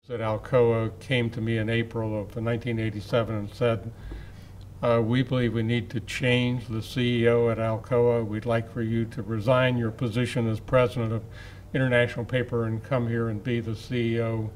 At Alcoa came to me in April of 1987 and said, we believe we need to change the CEO at Alcoa. We'd like for you to resign your position as president of International Paper and come here and be the CEO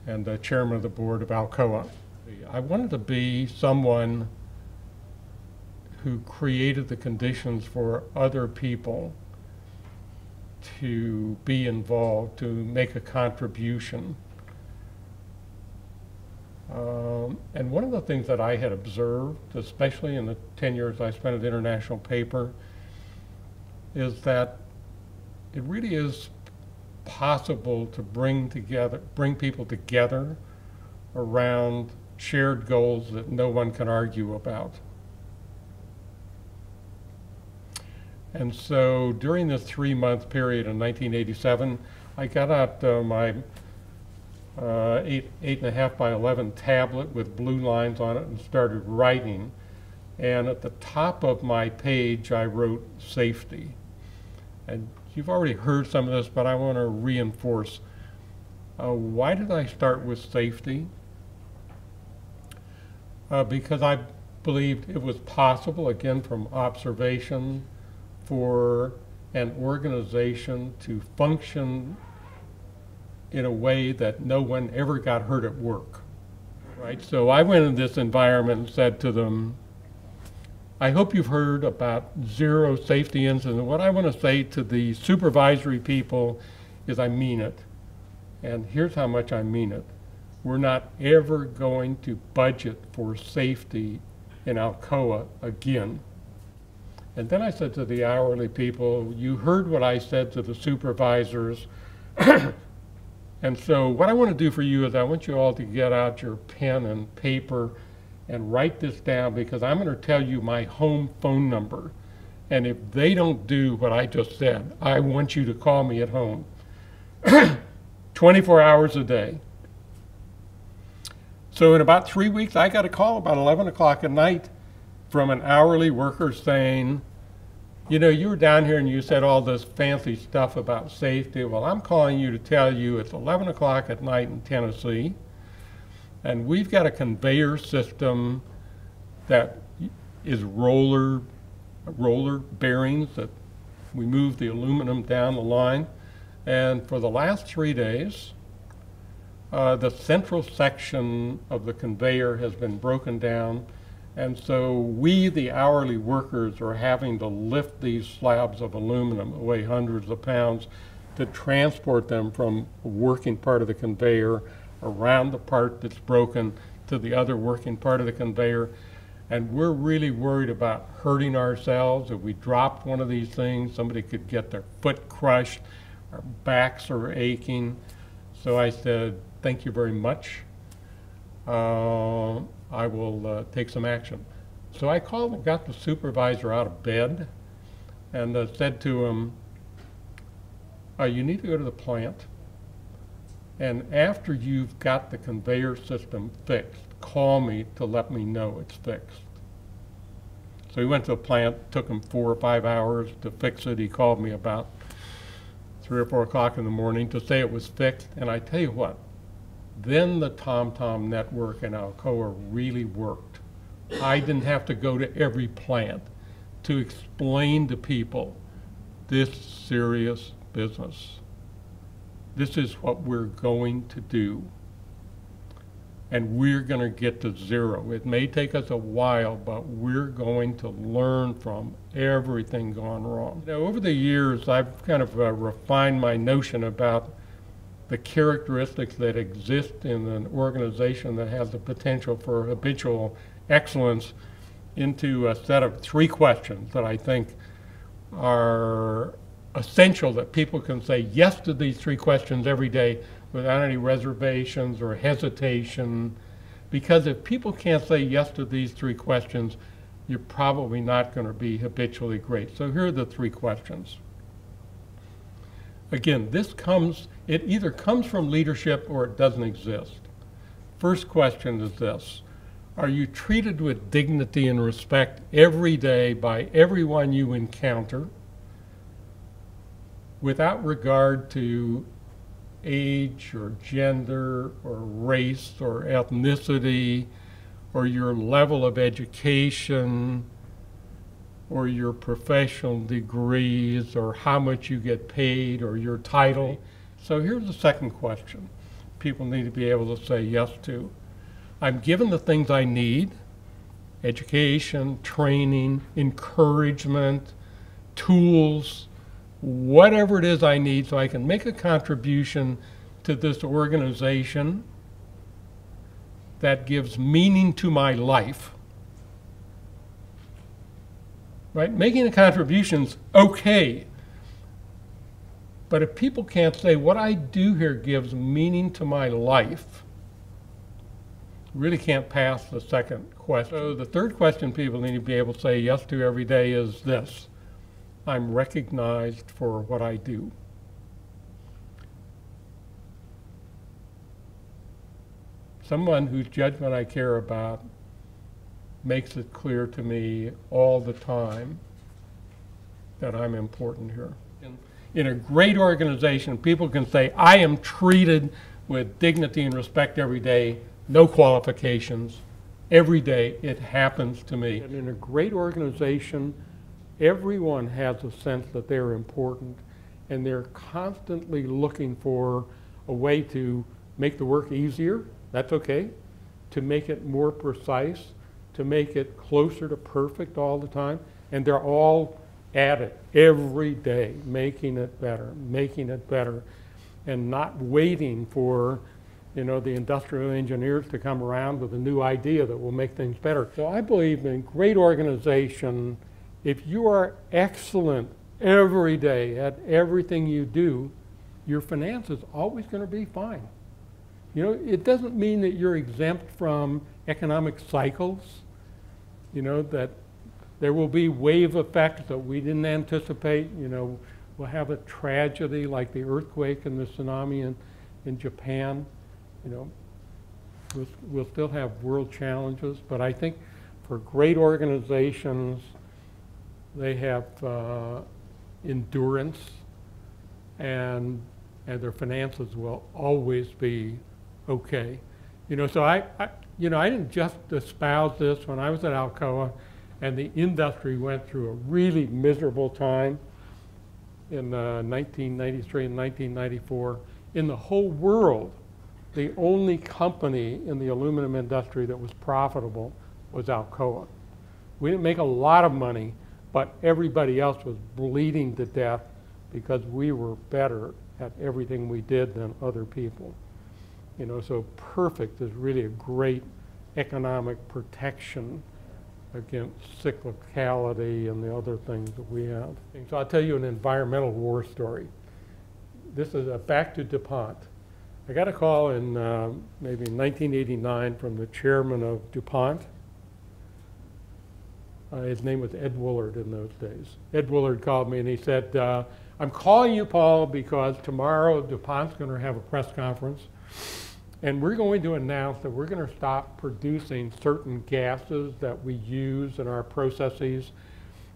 and the chairman of the board of Alcoa. I wanted to be someone who created the conditions for other people to be involved, to make a contribution. And one of the things that I had observed, especially in the 10 years I spent at International Paper, is that it really is possible to bring people together around shared goals that no one can argue about. And so during this 3-month period in 1987, I got out my 8.5 by 11 tablet with blue lines on it and started writing. And at the top of my page, I wrote safety. And you've already heard some of this, but I want to reinforce. Why did I start with safety? Because I believed it was possible, again from observation, for an organization to function in a way that no one ever got hurt at work, right? So I went in this environment and said to them, I hope you've heard about zero safety incidents. What I want to say to the supervisory people is I mean it. And here's how much I mean it. We're not ever going to budget for safety in Alcoa again. And then I said to the hourly people, you heard what I said to the supervisors. And so what I want to do for you is I want you all to get out your pen and paper and write this down, because I'm going to tell you my home phone number. And if they don't do what I just said, I want you to call me at home 24 hours a day. So in about 3 weeks, I got a call about 11 o'clock at night from an hourly worker saying, you know, you were down here and you said all this fancy stuff about safety. Well, I'm calling you to tell you it's 11 o'clock at night in Tennessee, and we've got a conveyor system that is roller bearings that we move the aluminum down the line. And for the last 3 days, the central section of the conveyor has been broken down. And so we, the hourly workers, are having to lift these slabs of aluminum that weigh hundreds of pounds to transport them from a working part of the conveyor around the part that's broken to the other working part of the conveyor. And we're really worried about hurting ourselves. If we dropped one of these things, somebody could get their foot crushed, our backs are aching. So I said, thank you very much. I will take some action. So I called and got the supervisor out of bed and said to him, you need to go to the plant, and after you've got the conveyor system fixed, call me to let me know it's fixed. So he went to the plant. It took him 4 or 5 hours to fix it. He called me about 3 or 4 o'clock in the morning to say it was fixed. And I tell you what, then the TomTom network in Alcoa really worked. I didn't have to go to every plant to explain to people this serious business. This is what we're going to do. And we're going to get to zero. It may take us a while, but we're going to learn from everything gone wrong. Now, over the years, I've kind of refined my notion about the characteristics that exist in an organization that has the potential for habitual excellence into a set of 3 questions that I think are essential, that people can say yes to these 3 questions every day without any reservations or hesitation. Because if people can't say yes to these 3 questions, you're probably not going to be habitually great. So here are the 3 questions. Again, it either comes from leadership or it doesn't exist. First question is this: are you treated with dignity and respect every day by everyone you encounter, without regard to age or gender or race or ethnicity or your level of education or your professional degrees or how much you get paid or your title. So here's the second question people need to be able to say yes to. I'm given the things I need: education, training, encouragement, tools, whatever it is I need so I can make a contribution to this organization that gives meaning to my life. Right? Making a contribution's okay. But if people can't say what I do here gives meaning to my life, really can't pass the second question. So the third question people need to be able to say yes to every day is this: I'm recognized for what I do. Someone whose judgment I care about makes it clear to me all the time that I'm important here. In a great organization, people can say, I am treated with dignity and respect every day, no qualifications. Every day it happens to me. And in a great organization, everyone has a sense that they're important, and they're constantly looking for a way to make the work easier. That's okay. To make it more precise, to make it closer to perfect all the time. And they're all at it every day, making it better, and not waiting for, you know, the industrial engineers to come around with a new idea that will make things better. So I believe in great organization, if you are excellent every day at everything you do, your finance is always going to be fine. You know, it doesn't mean that you're exempt from economic cycles, you know, that there will be wave effects that we didn't anticipate. You know, we'll have a tragedy like the earthquake and the tsunami in Japan. You know, we'll still have world challenges, but I think for great organizations, they have endurance, and their finances will always be okay. You know, so I didn't just espouse this when I was at Alcoa, and the industry went through a really miserable time in 1993 and 1994. In the whole world, the only company in the aluminum industry that was profitable was Alcoa. We didn't make a lot of money, but everybody else was bleeding to death because we were better at everything we did than other people. You know, so perfect is really a great economic protection against cyclicality and the other things that we have. So I'll tell you an environmental war story. This is back to DuPont. I got a call in maybe 1989 from the chairman of DuPont. His name was Ed Woolard in those days. Ed Woolard called me and he said, I'm calling you, Paul, because tomorrow DuPont's going to have a press conference, and we're going to announce that we're going to stop producing certain gases that we use in our processes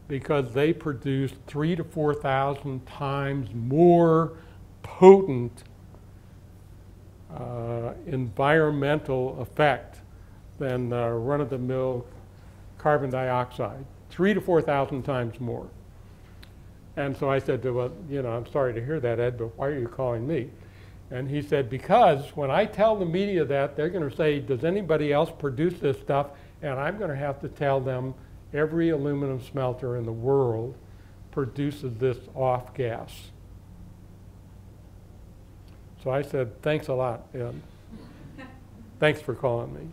because they produce 3,000 to 4,000 times more potent environmental effect than run-of-the-mill carbon dioxide, 3,000 to 4,000 times more. And so I said, well, you know, I'm sorry to hear that, Ed, but why are you calling me? And he said, because when I tell the media that, they're going to say, does anybody else produce this stuff? And I'm going to have to tell them every aluminum smelter in the world produces this off gas. So I said, thanks a lot, Ed. Thanks for calling me.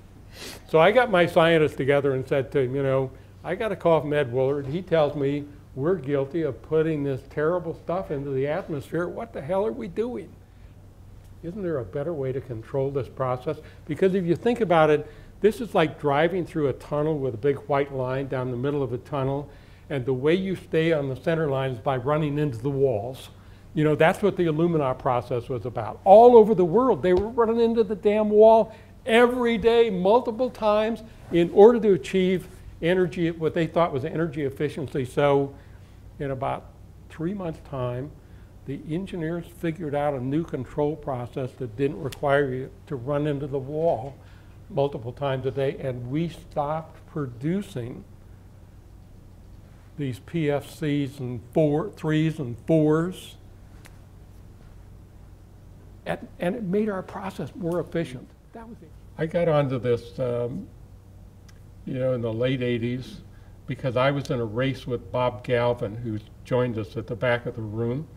So I got my scientists together and said to him, you know, I got a call from Ed Woolard. He tells me we're guilty of putting this terrible stuff into the atmosphere. What the hell are we doing? Isn't there a better way to control this process? Because if you think about it, this is like driving through a tunnel with a big white line down the middle of a tunnel, and the way you stay on the center line is by running into the walls. You know, that's what the alumina process was about. All over the world, they were running into the damn wall every day, multiple times, in order to achieve energy, what they thought was energy efficiency. So in about 3 months' time, the engineers figured out a new control process that didn't require you to run into the wall multiple times a day, and we stopped producing these PFCs and 3s and 4s. And it made our process more efficient. That was it. I got onto this, you know, in the late 80s because I was in a race with Bob Galvin, who joined us at the back of the room.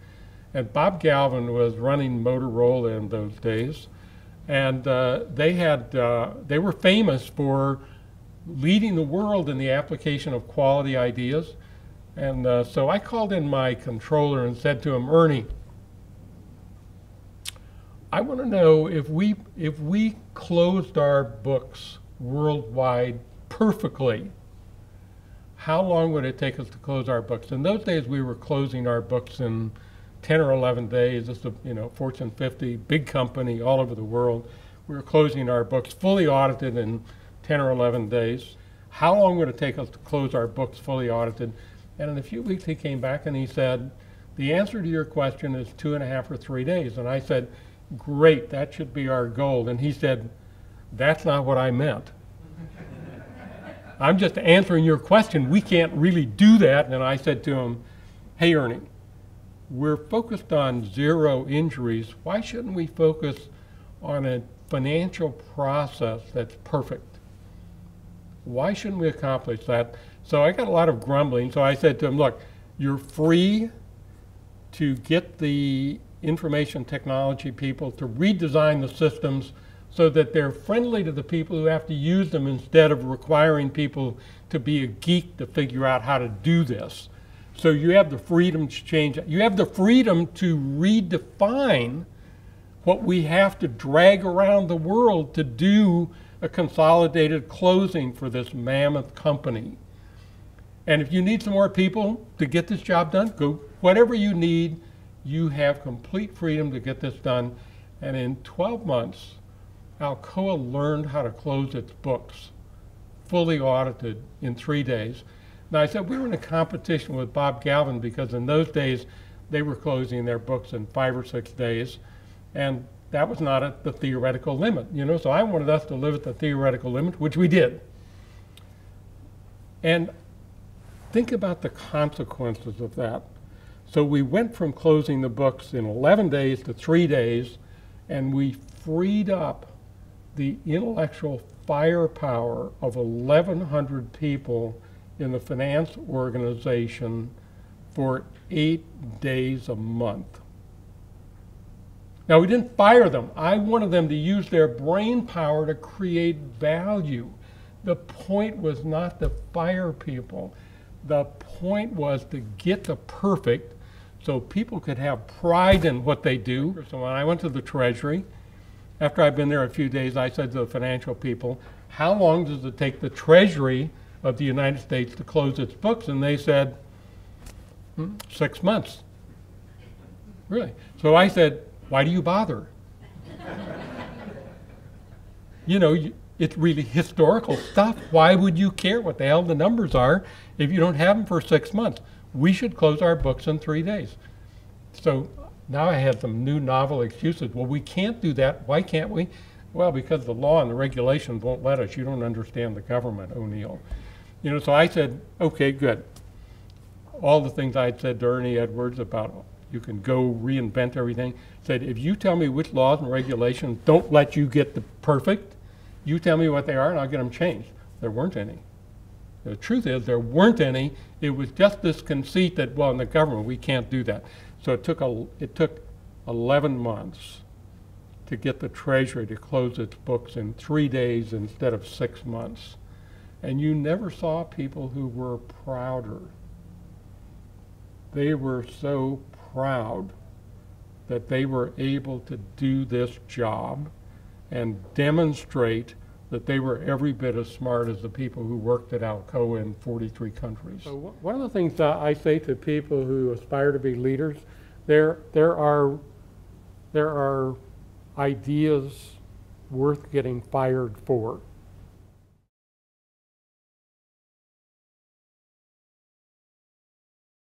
And Bob Galvin was running Motorola in those days. And they were famous for leading the world in the application of quality ideas. And so I called in my controller and said to him, Ernie, I want to know if we closed our books worldwide perfectly, how long would it take us to close our books? In those days, we were closing our books in 10 or 11 days. This is a, you know, Fortune 50, big company all over the world. We were closing our books fully audited in 10 or 11 days. How long would it take us to close our books fully audited? And in a few weeks, he came back and he said, the answer to your question is 2.5 or 3 days. And I said, great, that should be our goal. And he said, that's not what I meant. I'm just answering your question. We can't really do that. And I said to him, hey, Ernie, we're focused on 0 injuries. Why shouldn't we focus on a financial process that's perfect? Why shouldn't we accomplish that? So I got a lot of grumbling. So I said to him, look, you're free to get the information technology people to redesign the systems so that they're friendly to the people who have to use them instead of requiring people to be a geek to figure out how to do this. So you have the freedom to change. You have the freedom to redefine what we have to drag around the world to do a consolidated closing for this mammoth company. And if you need some more people to get this job done, go whatever you need. You have complete freedom to get this done. And in 12 months, Alcoa learned how to close its books, fully audited in 3 days. Now I said we were in a competition with Bob Galvin because in those days they were closing their books in 5 or 6 days, and that was not at the theoretical limit, you know. So I wanted us to live at the theoretical limit, which we did. And think about the consequences of that. So we went from closing the books in 11 days to 3 days, and we freed up the intellectual firepower of 1,100 people in the finance organization for 8 days a month. Now, we didn't fire them. I wanted them to use their brain power to create value. The point was not to fire people. The point was to get the perfect so people could have pride in what they do. So when I went to the Treasury, after I'd been there a few days, I said to the financial people, how long does it take the Treasury of the United States to close its books? And they said, 6 months. Really? So I said, why do you bother? You know, it's really historical stuff. Why would you care what the hell the numbers are if you don't have them for 6 months? We should close our books in 3 days. So now I had some new novel excuses. Well, we can't do that. Why can't we? Well, because the law and the regulations won't let us. You don't understand the government, O'Neill. You know, so I said, okay, good. All the things I had said to Ernie Edwards about you can go reinvent everything, said, if you tell me which laws and regulations don't let you get the perfect, you tell me what they are and I'll get them changed. There weren't any. The truth is there weren't any. It was just this conceit that, well, in the government we can't do that. So it took 11 months to get the Treasury to close its books in 3 days instead of 6 months. And you never saw people who were prouder. They were so proud that they were able to do this job and demonstrate that they were every bit as smart as the people who worked at Alcoa in 43 countries. So one of the things that I say to people who aspire to be leaders, there are ideas worth getting fired for.